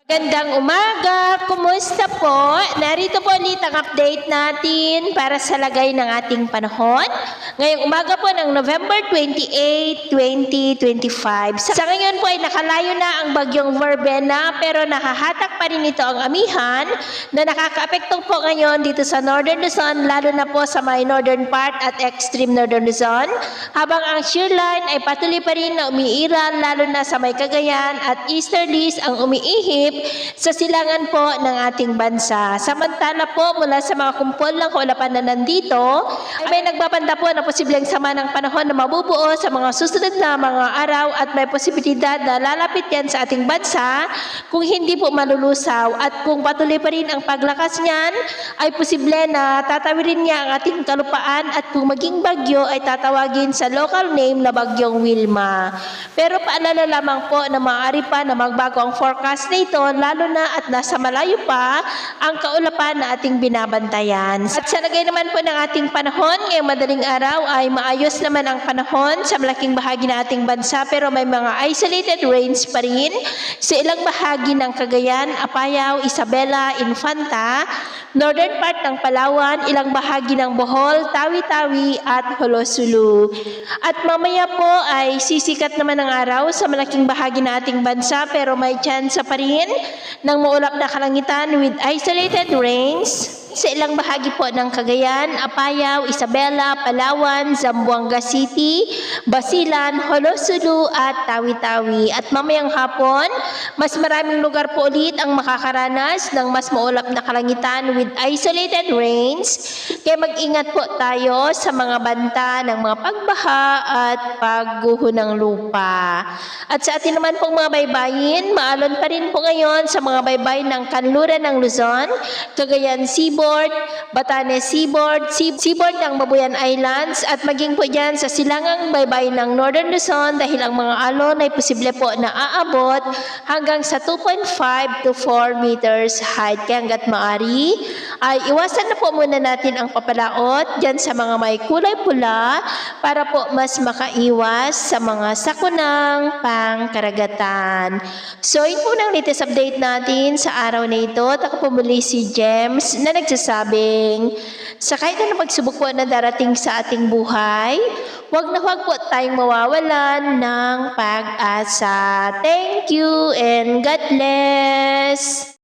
Gandang umaga! Kumusta po? Narito po ulit ang update natin para sa lagay ng ating panahon. Ngayong umaga po ng November 28, 2025. Sa ngayon po ay nakalayo na ang bagyong Verbena pero nakahatak pa rin ito ang amihan na nakakaapekto po ngayon dito sa Northern Luzon, lalo na po sa may northern part at extreme Northern Luzon. Habang ang shear line ay patuloy pa rin na umiiral lalo na sa may Cagayan at easterlies ang umiihip sa silangan po ng ating bansa. Samantala po mula sa mga kumpol ng kaulapan na nandito, ay may nagbabanda po na posibleng sama ng panahon na mabubuo sa mga susunod na mga araw at may posibilidad na lalapit yan sa ating bansa kung hindi po malulusaw at kung patuloy pa rin ang paglakas niyan ay posible na tatawirin niya ang ating kalupaan at kung maging bagyo ay tatawagin sa local name na bagyong Wilma. Pero paalala lamang po na maaari pa na magbago ang forecast na ito lalo na at nasa malayo pa ang kaulapan na ating binabantayan. At sa lagay naman po ng ating panahon, ngayong madaling araw ay maayos naman ang panahon sa malaking bahagi ng ating bansa pero may mga isolated rains pa rin sa ilang bahagi ng Cagayan, Apayao, Isabela, Infanta, northern part ng Palawan, ilang bahagi ng Bohol, Tawi-Tawi at Holosulu. At mamaya po ay sisikat naman ang araw sa malaking bahagi ng ating bansa pero may chance pa rin ng maulap na kalangitan with isolated rains sa ilang bahagi po ng Cagayan, Apayao, Isabela, Palawan, Zamboanga City, Basilan, Holosulu at Tawi-Tawi. At mamayang hapon, mas maraming lugar po ulit ang makakaranas ng mas maulap na kalangitan with isolated rains. Kaya mag-ingat po tayo sa mga banta ng mga pagbaha at pagguho ng lupa. At sa atin naman pong mga baybayin, maalon pa rin po ngayon sa mga baybayin ng kanluran ng Luzon, Cagayan Seaboard, Batanes Seaboard, Seaboard ng Babuyan Islands at maging po dyan sa silangang baybayin ng Northern Luzon dahil ang mga alon ay posible po na aabot hanggang sa 2.5 to 4 meters height. Kaya hanggat maaari ay iwasan na po muna natin ang papalaot dyan sa mga may kulay pula para po mas makaiwas sa mga sakunang pangkaragatan. So yun po ng latest update natin sa araw na ito. Ako po muli si James na nagsasabing sa kahit na pagsubok po na darating sa ating buhay, huwag na huwag po tayong mawawalan ng pag-asa. Thank you and God bless!